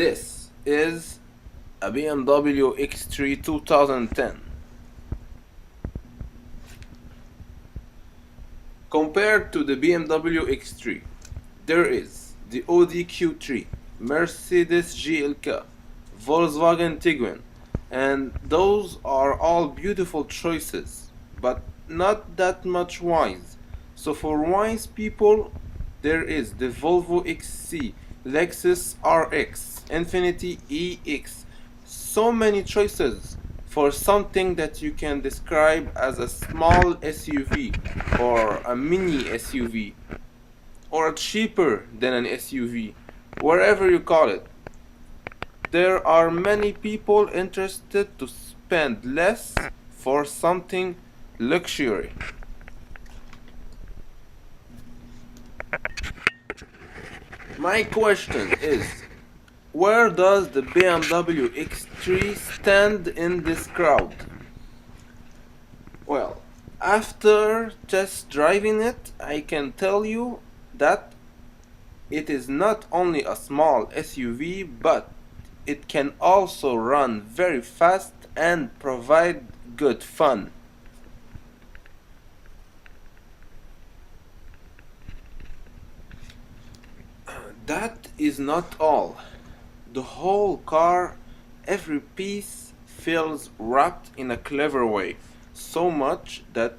This is a BMW X3 2010. Compared to the BMW X3, there is the Audi Q3, Mercedes GLK, Volkswagen Tiguan, and those are all beautiful choices, but not that much wise. So for wise people, there is the Volvo XC, Lexus RX, Infiniti EX. So many choices for something that you can describe as a small SUV or a mini SUV or cheaper than an SUV, wherever you call it. There are many people interested to spend less for something luxury. My question is, where does the BMW X3 stand in this crowd? Well, after test driving it, I can tell you that it is not only a small SUV, but it can also run very fast and provide good fun. That is not all. The whole car, every piece feels wrapped in a clever way, so much that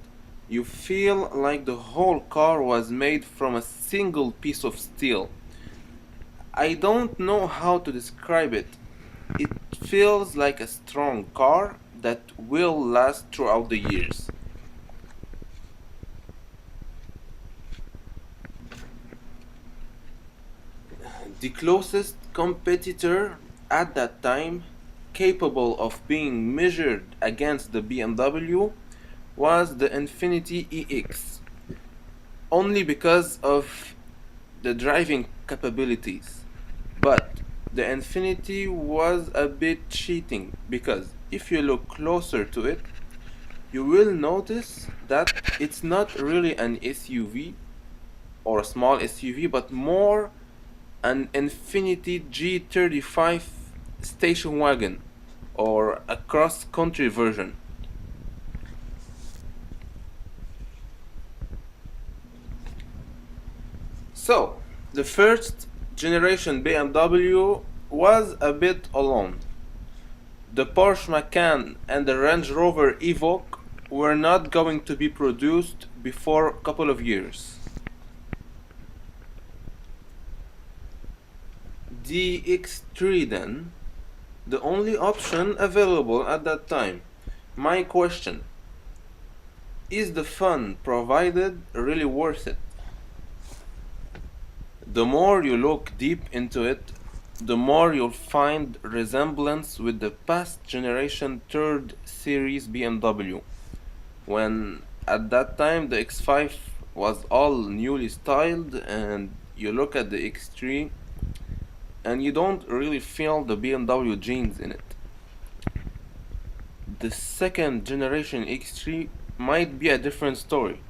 you feel like the whole car was made from a single piece of steel. I don't know how to describe it. It feels like a strong car that will last throughout the years. The closest competitor at that time, capable of being measured against the BMW, was the Infiniti EX, only because of the driving capabilities. But the Infiniti was a bit cheating, because if you look closer to it, you will notice that it's not really an SUV or a small SUV, but more an Infiniti G35 station wagon or a cross-country version. So, the first generation BMW was a bit alone. The Porsche Macan and the Range Rover Evoque were not going to be produced before a couple of years. The X3 then, the only option available at that time. My question, is the fun provided really worth it? The more you look deep into it, the more you'll find resemblance with the past generation 3rd series BMW, when at that time the X5 was all newly styled, and you look at the X3 and you don't really feel the BMW genes in it. The second generation X3 might be a different story,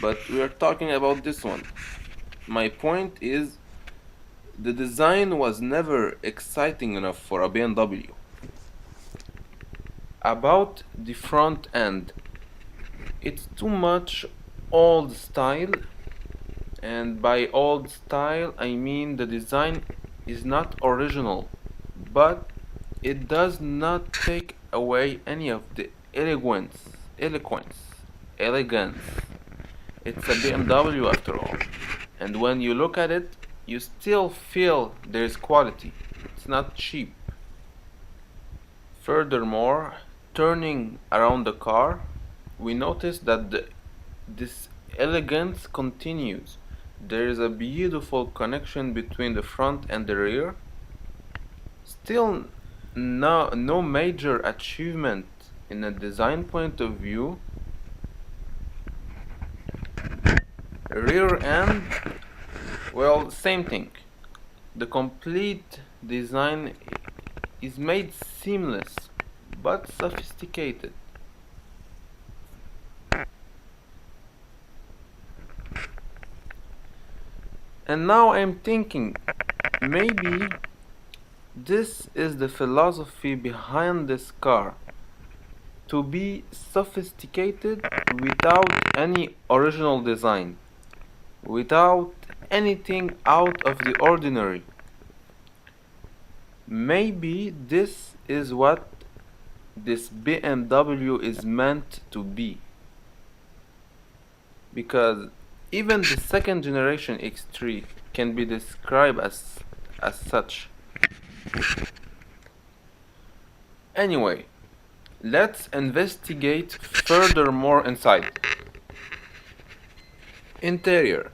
but we are talking about this one. My point is, the design was never exciting enough for a BMW. About the front end, it's too much old style, and by old style I mean the design is not original, but it does not take away any of the elegance. It's a BMW after all, and when you look at it, you still feel there's quality. It's not cheap. Furthermore, turning around the car, we notice that this elegance continues. There is a beautiful connection between the front and the rear. Still, no major achievement in a design point of view. Rear end, well, same thing. The complete design is made seamless but sophisticated. And now I'm thinking, maybe This is the philosophy behind this car, to be sophisticated without any original design, without anything out of the ordinary. Maybe this is what this BMW is meant to be, because even the second generation X3 can be described as such. Anyway, let's investigate furthermore inside. Interior.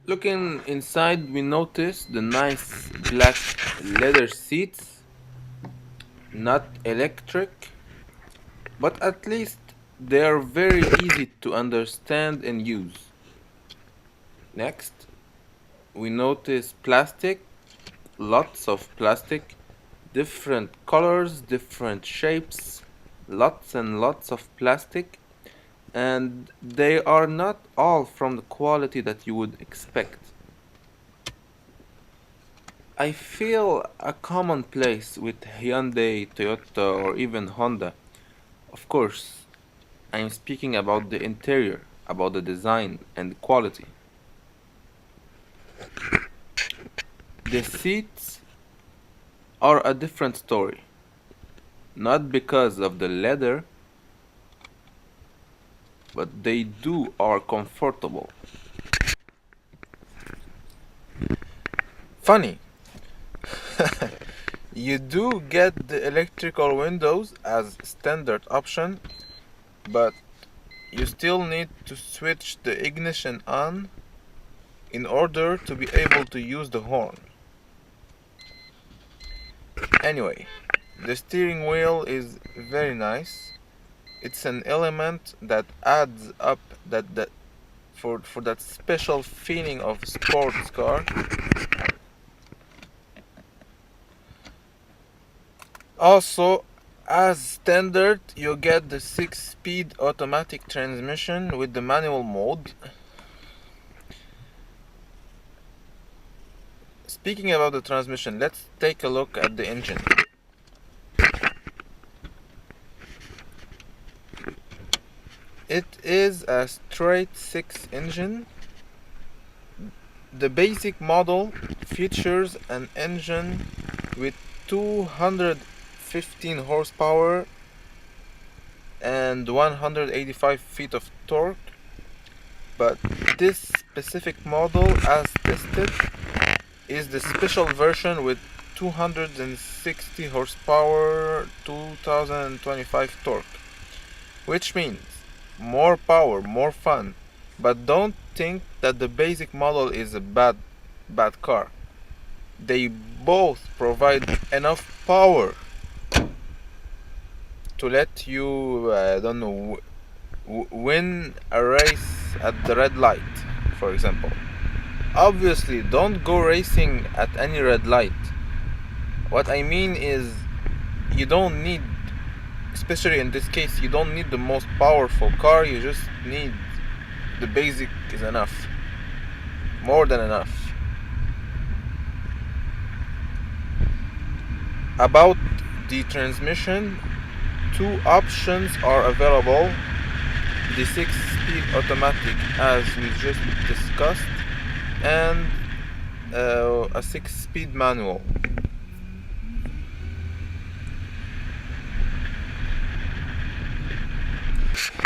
Looking inside, we notice the nice black leather seats, not electric, but at least they are very easy to understand and use. Next, we notice plastic, lots of plastic, different colors, different shapes, lots and lots of plastic, and they are not all from the quality that you would expect. I feel a commonplace with Hyundai, Toyota, or even Honda. Of course, I am speaking about the interior, about the design and the quality. The seats are a different story. Not because of the leather, but they are comfortable. Funny, you do get the electrical windows as standard option, but you still need to switch the ignition on in order to be able to use the horn. Anyway, the steering wheel is very nice. It's an element that adds up that for that special feeling of sports car. Also, as standard, you get the 6-speed automatic transmission with the manual mode. Speaking about the transmission, let's take a look at the engine. It is a straight 6 engine. The basic model features an engine with 215 horsepower and 185 feet of torque, but this specific model, as tested, is the special version with 260 horsepower, 2025 torque, which means more power, more fun. But don't think that the basic model is a bad car. They both provide enough power to let you, win a race at the red light, for example. Obviously, don't go racing at any red light. What I mean is, you don't need, especially in this case, you don't need the most powerful car, you just need the basic is enough. More than enough. About the transmission, two options are available. The 6-speed automatic, as we just discussed, and a 6-speed manual.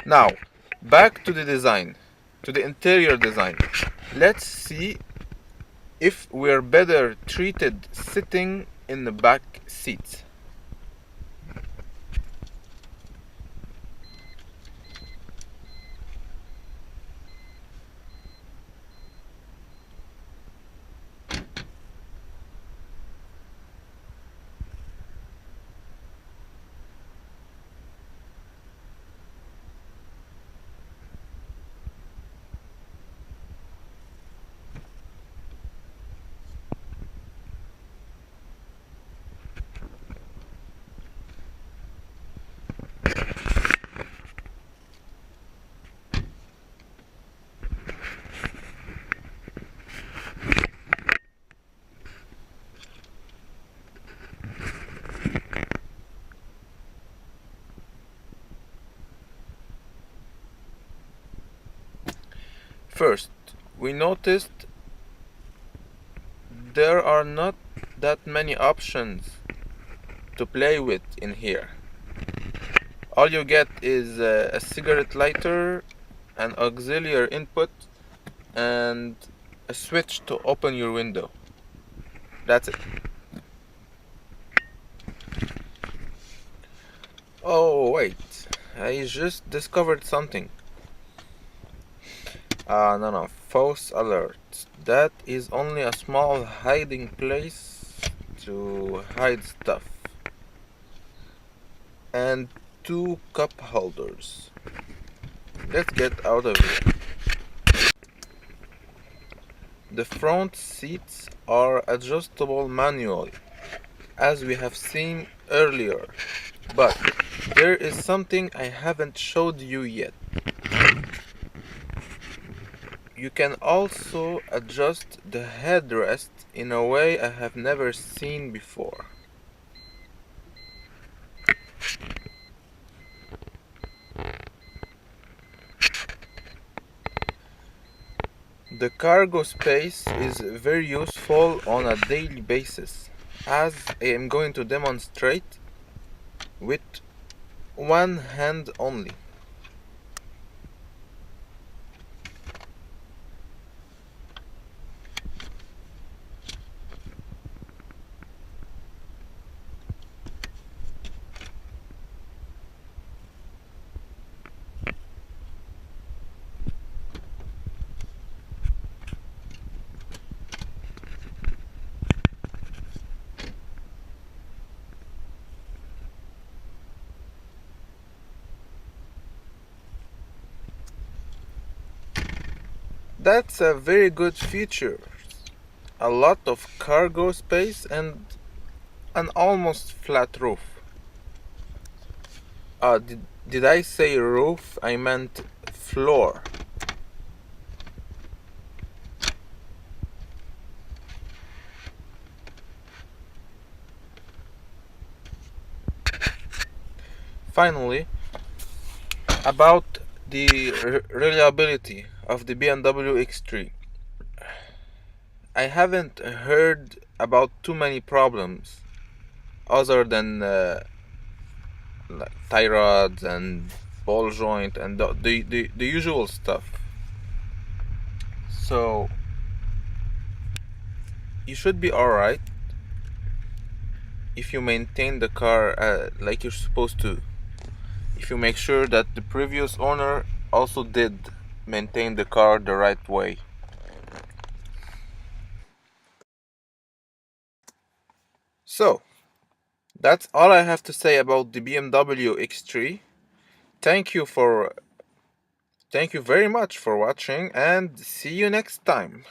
Now, back to the design, to the interior design. Let's see if we're better treated sitting in the back seats. First, we noticed there are not that many options to play with in here. All you get is a cigarette lighter, an auxiliary input, and a switch to open your window. That's it. Oh wait, I just discovered something. No, false alert. That is only a small hiding place to hide stuff. And 2 cup holders. Let's get out of here. The front seats are adjustable manually, as we have seen earlier, but there is something I haven't showed you yet. You can also adjust the headrest in a way I have never seen before. The cargo space is very useful on a daily basis, as I am going to demonstrate with one hand only. That's a very good feature. A lot of cargo space and an almost flat roof. Did I say roof? I meant floor. Finally, about the reliability of the BMW X3. I haven't heard about too many problems other than like tie rods and ball joint and the usual stuff. So you should be alright if you maintain the car like you're supposed to. If you make sure that the previous owner also did maintain the car the right way. So that's all I have to say about the BMW X3. Thank you for Thank you very much for watching and see you next time.